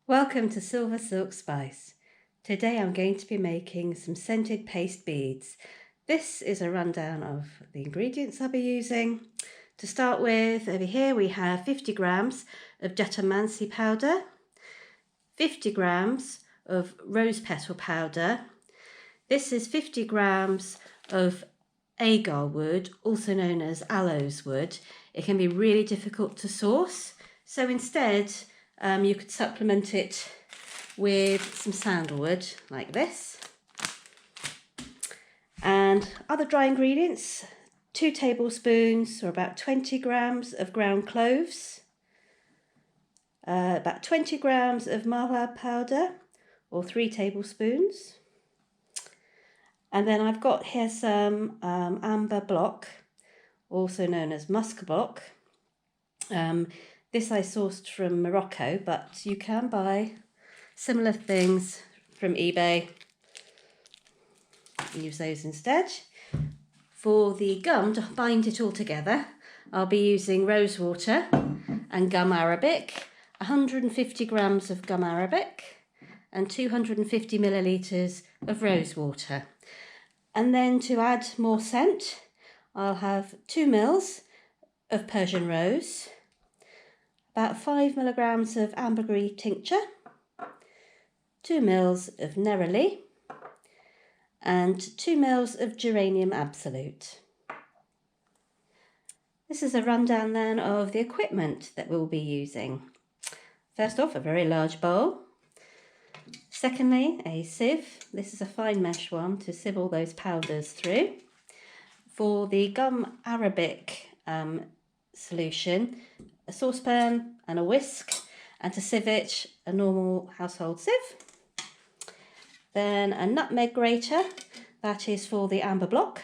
Welcome to Silver Silk Spice. Today I'm going to be making some scented paste beads. This is a rundown of the ingredients I'll be using. To start with, over here we have 50 grams of Jatamansi powder, 50 grams of rose petal powder. This is 50 grams of Agarwood, also known as aloes wood. It can be really difficult to source, so instead you could supplement it with some sandalwood like this. And other dry ingredients, 2 tablespoons or about 20 grams of ground cloves, about 20 grams of Mahlab powder or 3 tablespoons. And then I've got here some amber block, also known as Musk block. This I sourced from Morocco, but you can buy similar things from eBay and use those instead. For the gum, to bind it all together, I'll be using rosewater and gum arabic, 150 grams of gum arabic and 250 millilitres of rosewater. And then to add more scent, I'll have 2 mils of Persian rose, about 5 milligrams of Ambergris tincture, 2 mils of Neroli, and 2 mils of Geranium Absolute. This is a rundown then of the equipment that we'll be using. First off, a very large bowl. Secondly, a sieve. This is a fine mesh one to sieve all those powders through. For the gum arabic solution, a saucepan and a whisk, and to sieve it, a normal household sieve. Then a nutmeg grater, that is for the amber block.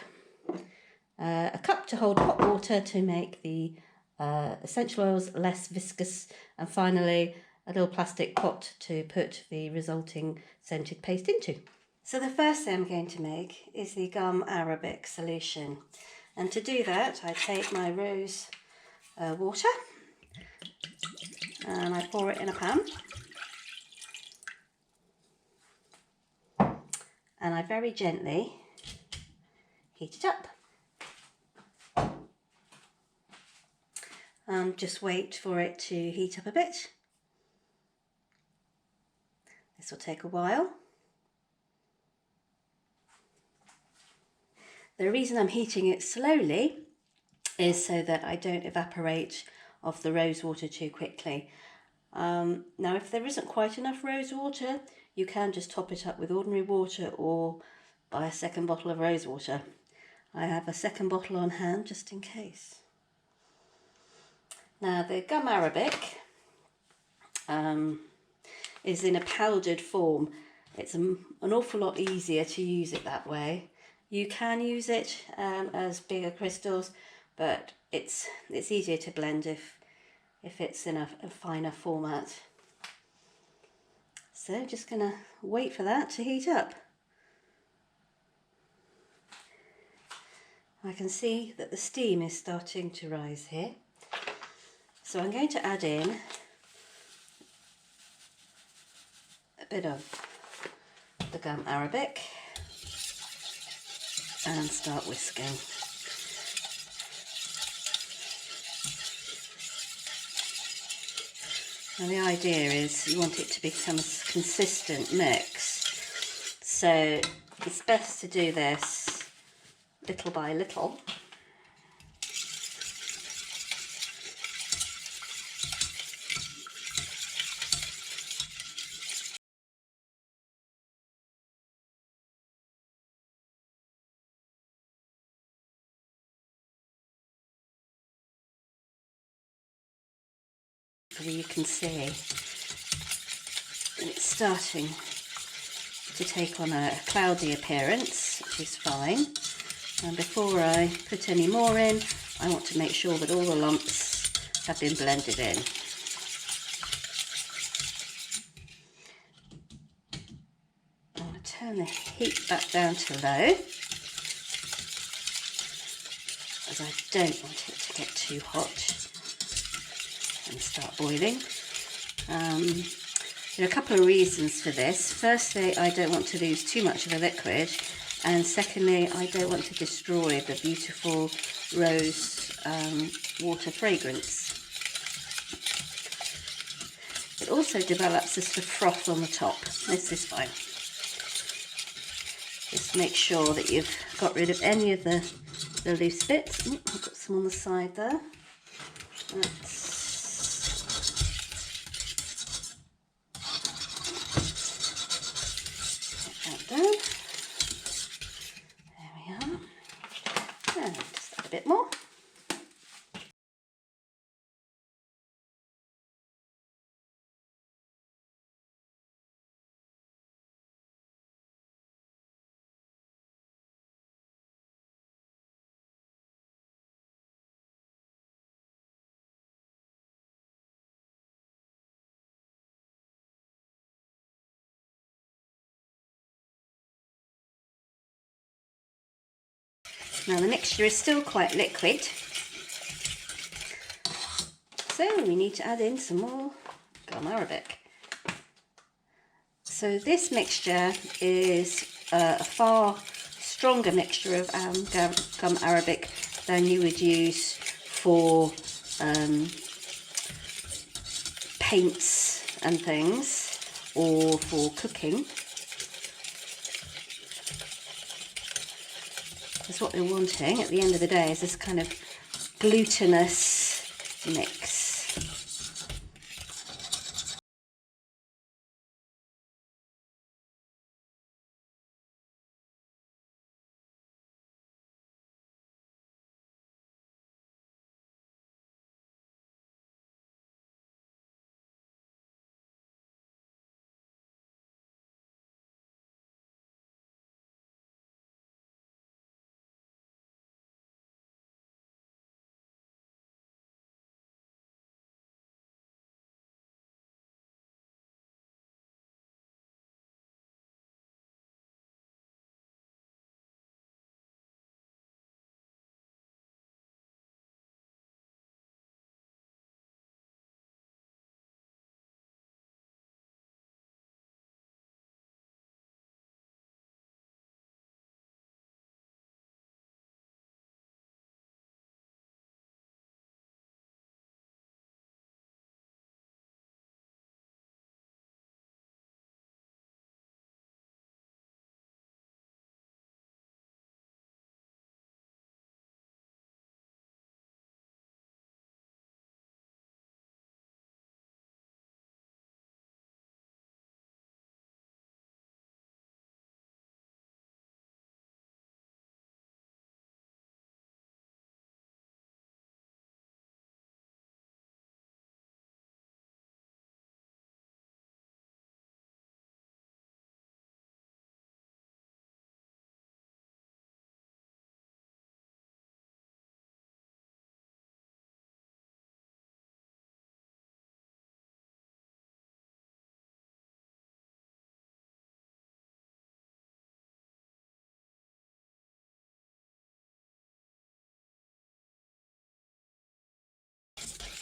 A cup to hold hot water to make the essential oils less viscous, and finally a little plastic pot to put the resulting scented paste into. So the first thing I'm going to make is the gum arabic solution, and to do that I take my rose water and I pour it in a pan, and I very gently heat it up and just wait for it to heat up a bit. This will take a while. The reason I'm heating it slowly is so that I don't evaporate off the rose water too quickly. Now if there isn't quite enough rose water, you can just top it up with ordinary water or buy a second bottle of rose water. I have a second bottle on hand just in case. Now the gum arabic is in a powdered form. It's an awful lot easier to use it that way. You can use it as bigger crystals, but it's easier to blend if it's in a finer format. So just gonna wait for that to heat up. I can see that the steam is starting to rise here. So I'm going to add in a bit of the gum arabic and start whisking. Now the idea is you want it to become a consistent mix, so it's best to do this little by little. You can see it's starting to take on a cloudy appearance, which is fine. And before I put any more in, I want to make sure that all the lumps have been blended in. I'm going to turn the heat back down to low, as I don't want it to get too hot and start boiling. There are a couple of reasons for this. Firstly, I don't want to lose too much of the liquid, and secondly, I don't want to destroy the beautiful rose water fragrance. It also develops a sort of froth on the top. This is fine. Just make sure that you've got rid of any of the loose bits. I've got some on the side there. That's that down. There we are. And just add a bit more. Now the mixture is still quite liquid, so we need to add in some more gum arabic. So this mixture is a far stronger mixture of gum arabic than you would use for paints and things, or for cooking. Because what we're wanting at the end of the day is this kind of glutinous mix.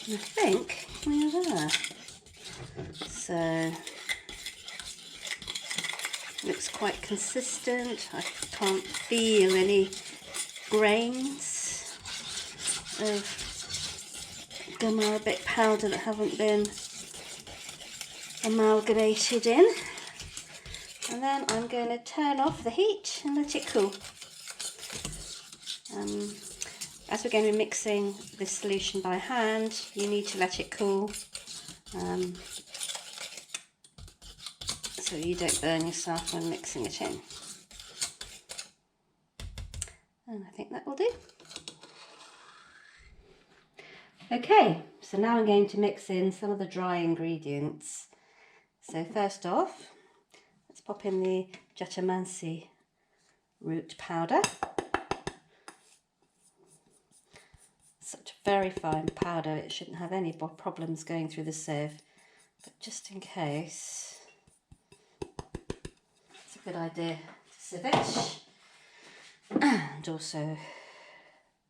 I think we're there. So looks quite consistent. I can't feel any grains of gum arabic powder that haven't been amalgamated in. And then I'm going to turn off the heat and let it cool. As we're going to be mixing this solution by hand, you need to let it cool so you don't burn yourself when mixing it in. And I think that will do. Okay, so now I'm going to mix in some of the dry ingredients. So first off, let's pop in the Jatamansi root powder. Such a very fine powder, it shouldn't have any problems going through the sieve, but just in case, it's a good idea to sieve it. And also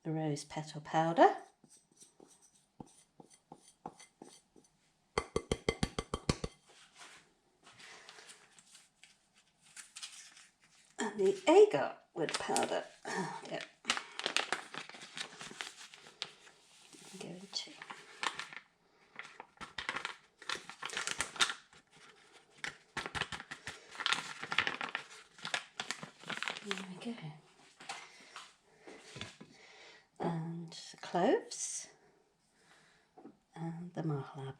the rose petal powder. And the Agarwood powder. Yep. I'm going to. There we go. And the cloves and the Mahlab.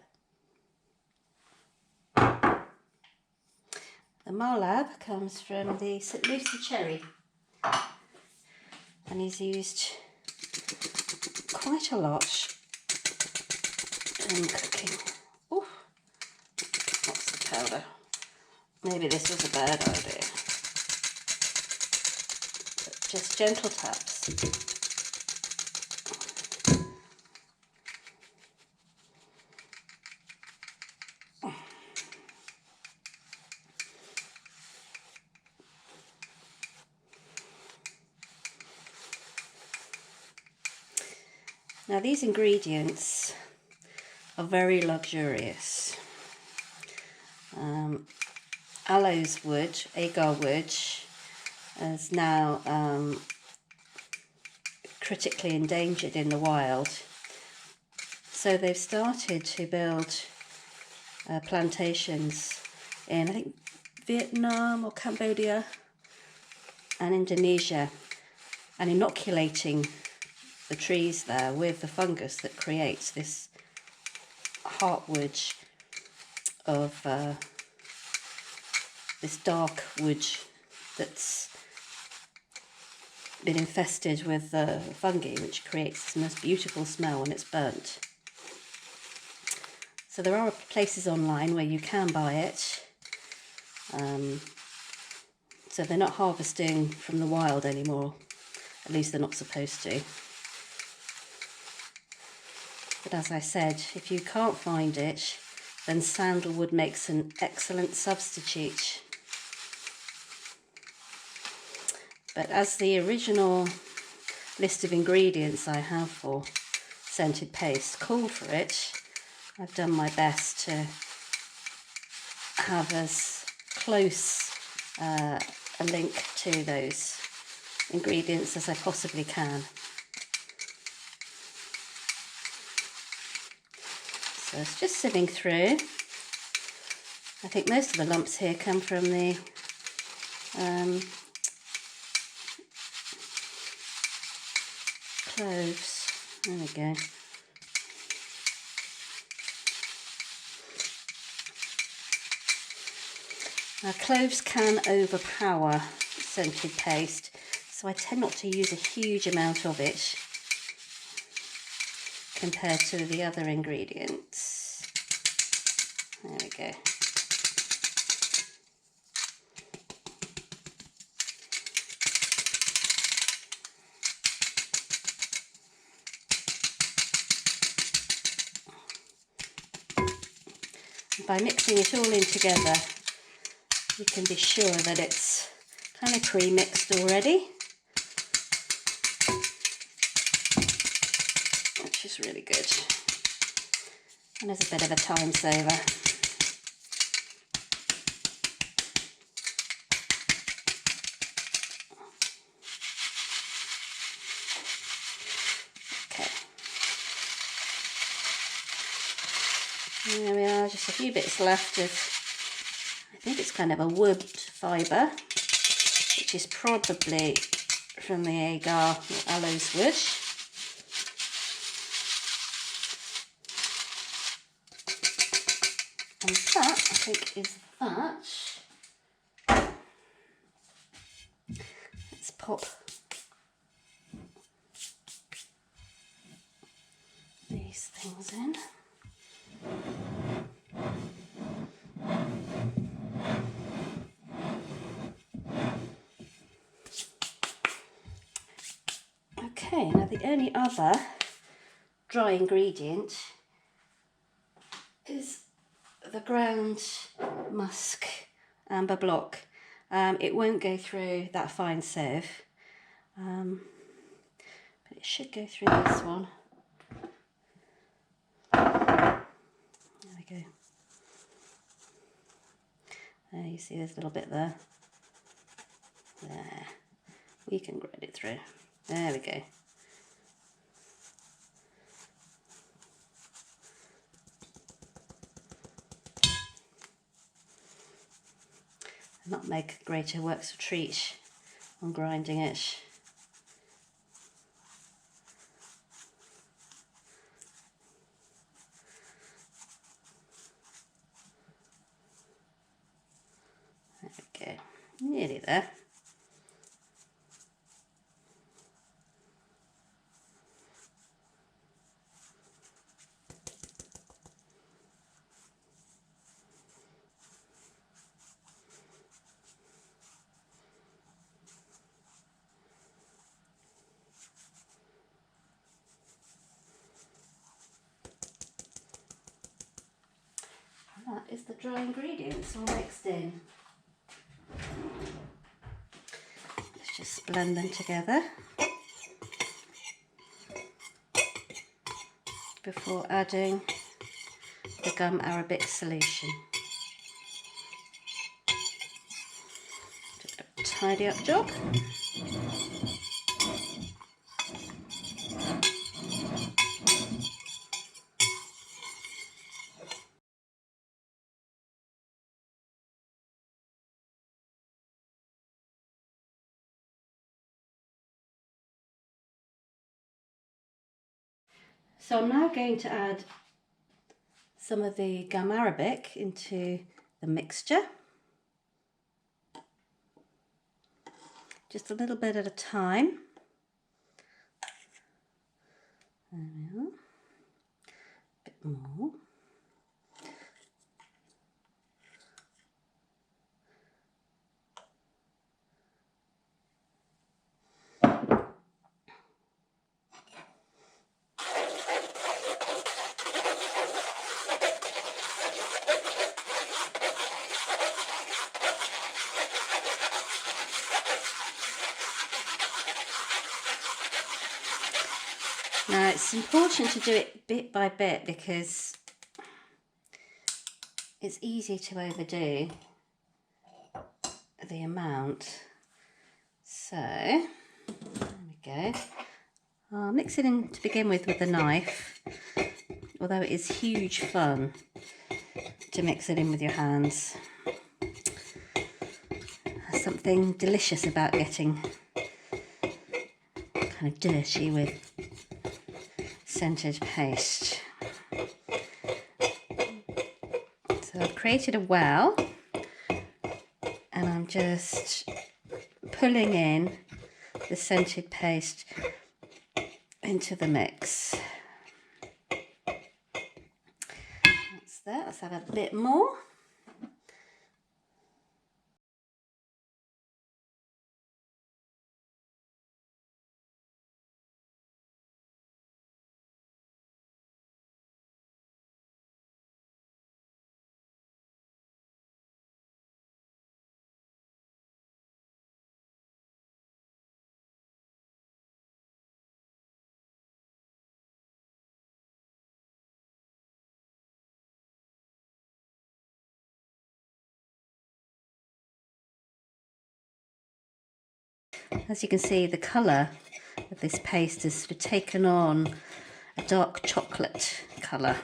The Mahlab comes from the St. Lucie cherry and is used quite a lot in cooking. Ooh, lots of powder. Maybe this was a bad idea. But just gentle taps. Now these ingredients are very luxurious. Aloes wood, Agarwood, is now critically endangered in the wild. So they've started to build plantations in, I think, Vietnam or Cambodia and Indonesia, and inoculating the trees there with the fungus that creates this heartwood of this dark wood that's been infested with fungi, which creates this most beautiful smell when it's burnt. So there are places online where you can buy it. So they're not harvesting from the wild anymore. At least they're not supposed to. But as I said, if you can't find it, then sandalwood makes an excellent substitute. But as the original list of ingredients I have for scented paste called for it, I've done my best to have as close a link to those ingredients as I possibly can. So it's just sieving through. I think most of the lumps here come from the cloves. There we go. Now cloves can overpower scented paste, so I tend not to use a huge amount of it compared to the other ingredients. There we go. By mixing it all in together, you can be sure that it's kind of pre-mixed already, which is really good. And there's a bit of a time saver. Okay. There we are, just a few bits left of, I think it's kind of a wood fibre, which is probably from the agar or aloes wood. And that, I think, is that. Let's pop these things in. Okay, now the only other dry ingredient is the ground musk amber block. It won't go through that fine sieve, but it should go through this one. There we go. There, you see there's a little bit there. There, we can grind it through. There we go. The nutmeg grater works a treat on grinding it. There we go, nearly there. And that is the dry ingredients all mixed in. Let's just blend them together before adding the gum arabic solution. Just a tidy up job. So I'm now going to add some of the gum arabic into the mixture. Just a little bit at a time. There we are. A bit more. Now it's important to do it bit by bit because it's easy to overdo the amount. So, there we go. I'll mix it in to begin with a knife, although it is huge fun to mix it in with your hands. There's something delicious about getting kind of dirty with scented paste. So I've created a well and I'm just pulling in the scented paste into the mix. That's that. Let's add a bit more. As you can see, the colour of this paste has sort of taken on a dark chocolate colour.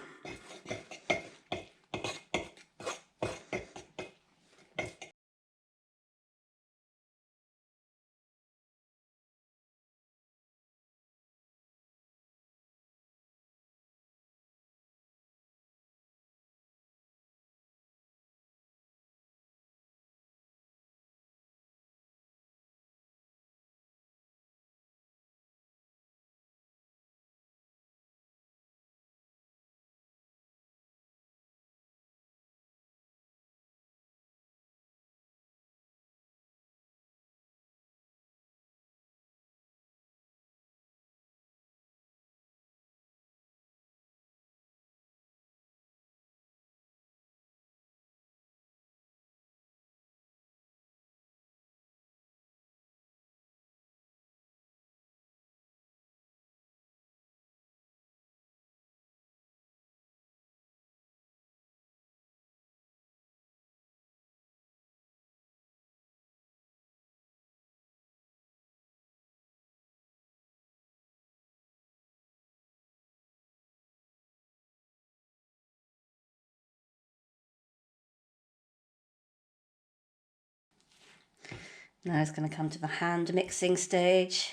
Now it's going to come to the hand mixing stage.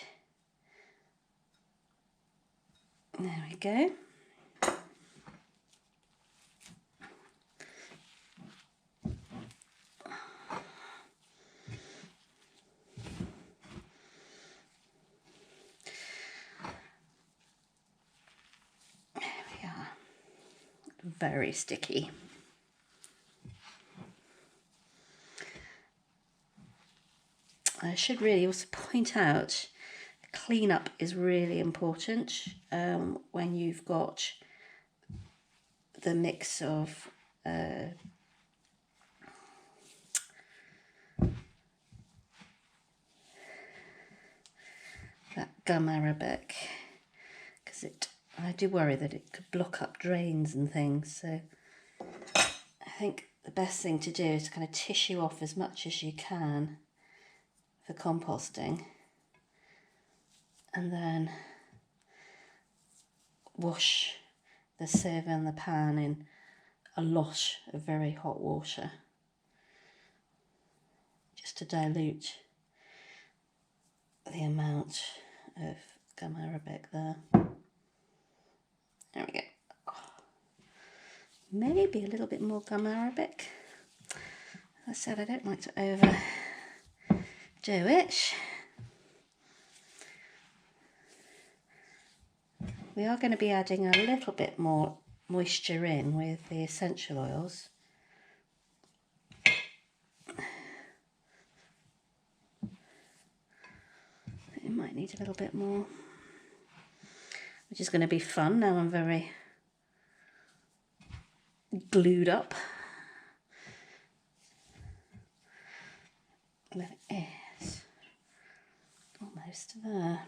There we go. There we are. Very sticky. I should really also point out cleanup is really important when you've got the mix of that gum arabic, because I do worry that it could block up drains and things, so I think the best thing to do is to kind of tissue off as much as you can for composting, and then wash the sieve and the pan in a lot of very hot water just to dilute the amount of gum arabic there. There we go. Maybe a little bit more gum arabic. As I said, I don't like to overdo it. We are going to be adding a little bit more moisture in with the essential oils. It might need a little bit more, which is going to be fun. Now I'm very glued up. There it is. Almost there.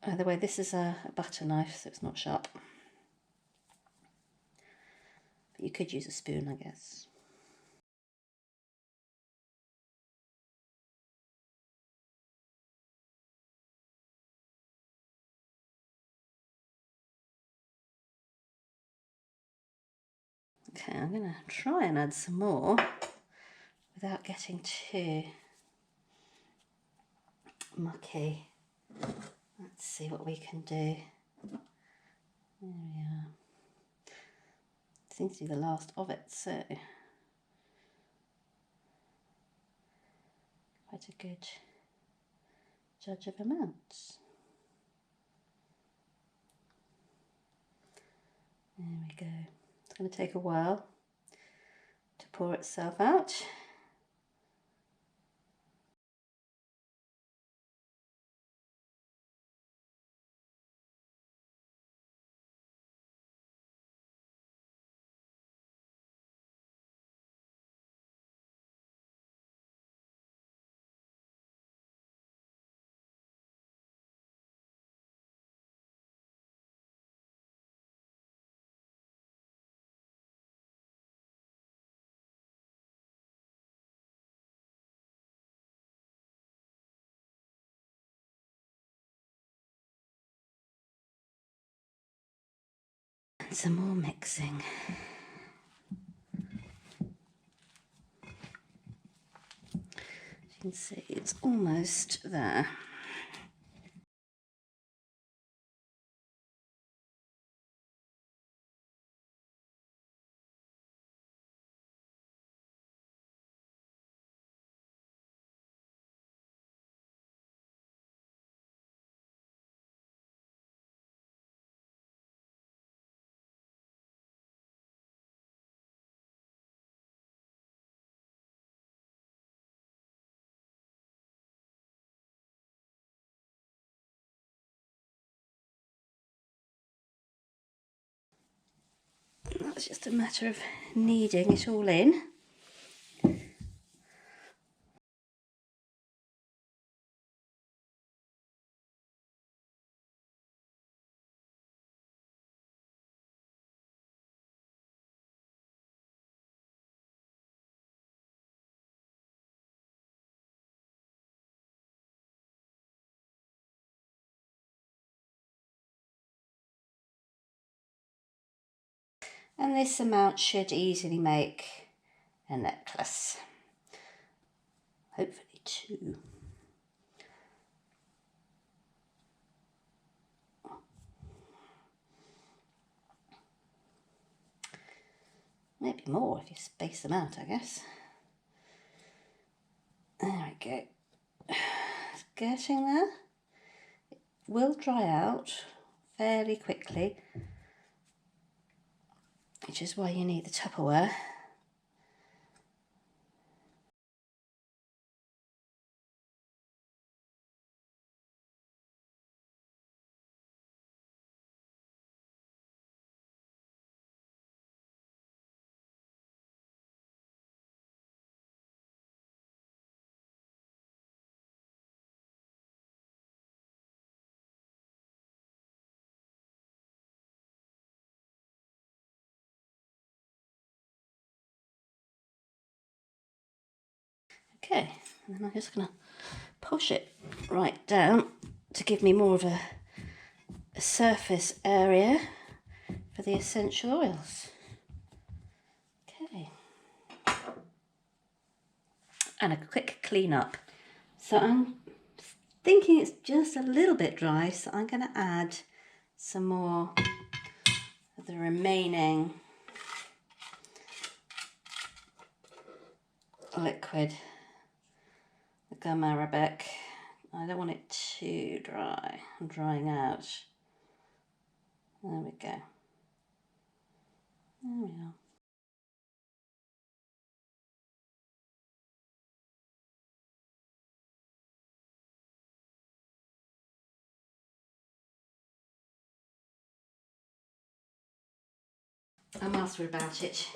By the way, this is a butter knife, so it's not sharp. But you could use a spoon, I guess. Okay, I'm going to try and add some more without getting too mucky. Let's see what we can do. There we are. It seems to be the last of it, so quite a good judge of amounts. There we go. It's going to take a while to pour itself out. And some more mixing. As you can see, it's almost there. It's just a matter of kneading it all in. And this amount should easily make a necklace. Hopefully 2. Maybe more if you space them out, I guess. There we go. It's getting there. It will dry out fairly quickly, which is why you need the Tupperware. Okay, and then I'm just going to push it right down to give me more of a surface area for the essential oils. Okay, and a quick clean up. So I'm thinking it's just a little bit dry, so I'm going to add some more of the remaining liquid, the gum arabic. I don't want it too dry. I'm drying out. There we go. There we are. I'm master about it.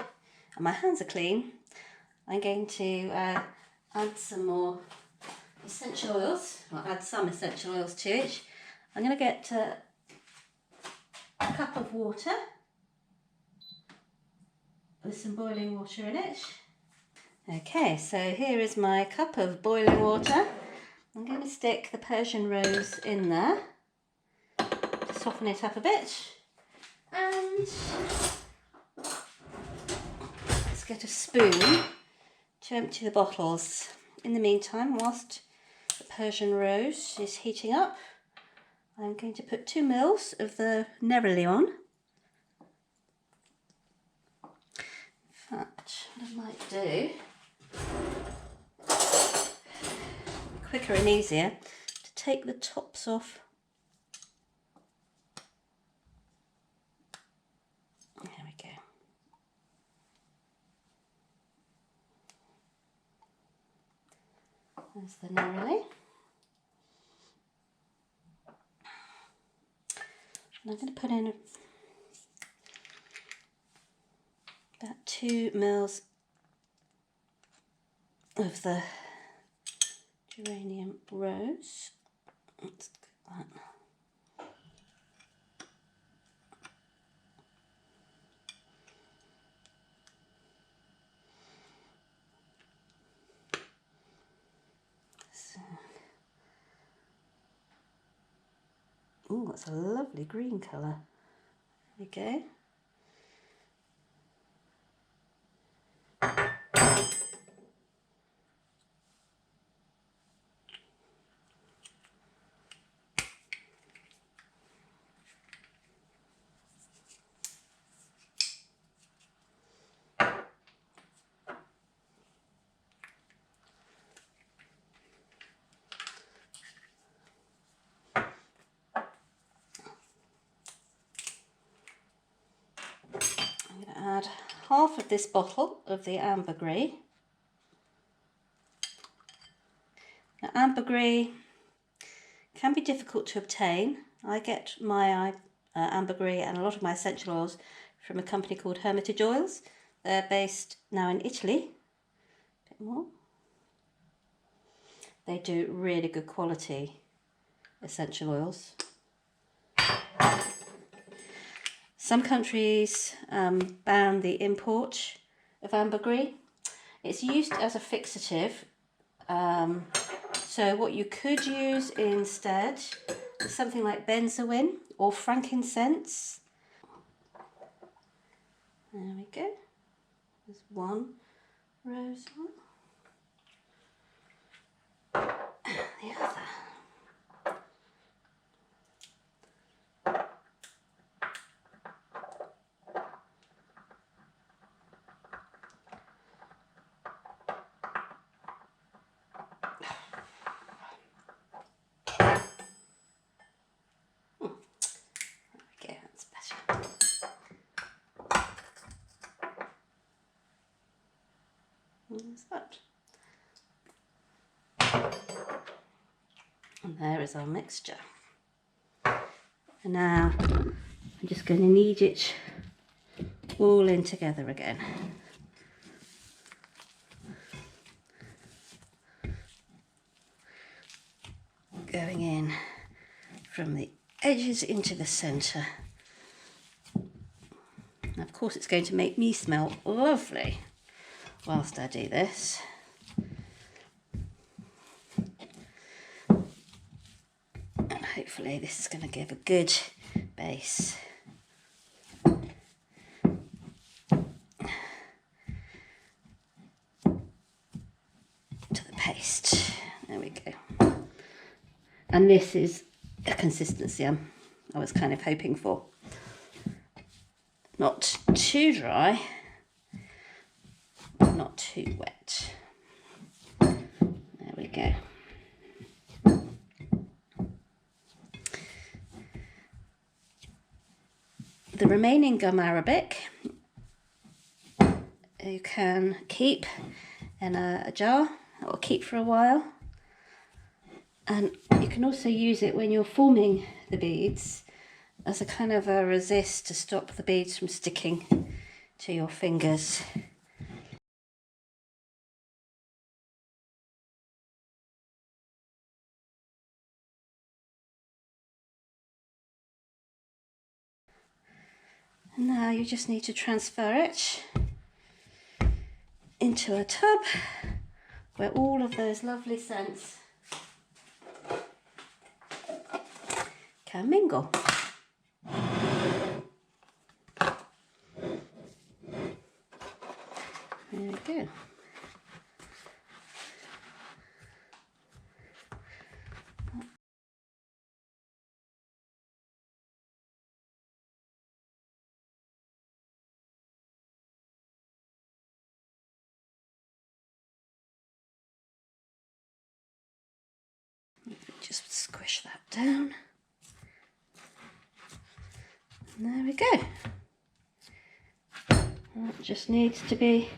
And my hands are clean. I'm going to add some more essential oils. I'll add some essential oils to it. I'm going to get a cup of water with some boiling water in it. Okay, so here is my cup of boiling water. I'm going to stick the Persian rose in there to soften it up a bit. And let's get a spoon to empty the bottles. In the meantime, whilst the Persian rose is heating up, I'm going to put 2 ml of the Neroli on. In fact, what I might do, quicker and easier, to take the tops off. There we go. There's the Neroli. And I'm going to put in about 2 ml of the Geranium rose. Let's get that. Oh, that's a lovely green colour. There we go. I'm going to add half of this bottle of the Ambergris. Now, Ambergris can be difficult to obtain. I get my Ambergris and a lot of my essential oils from a company called Hermitage Oils. They're based now in Italy. A bit more. They do really good quality essential oils. Some countries ban the import of ambergris. It's used as a fixative. So what you could use instead is something like benzoin or frankincense. There we go. There's one rose one. The other. Okay, that's better. There's that. And there is our mixture. And now I'm just going to knead it all in together again. Going in from the edges into the centre. And of course it's going to make me smell lovely whilst I do this. And hopefully this is going to give a good base. To the paste. There we go. And this is a consistency I was kind of hoping for. Not too dry, but not too wet. There we go. The remaining gum arabic you can keep in a jar that will keep for a while. And you can also use it when you're forming the beads as a kind of a resist to stop the beads from sticking to your fingers. And now you just need to transfer it into a tub where all of those lovely scents can mingle. There we go. Just squish that down. And there we go. That just needs to be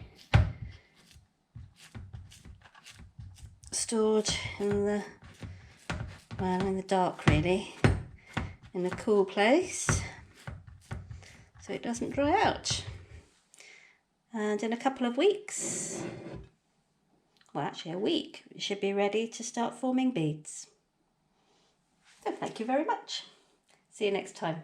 stored in the, well, in the dark really, in a cool place so it doesn't dry out. And in a couple of weeks, well actually a week, it should be ready to start forming beads. So thank you very much. See you next time.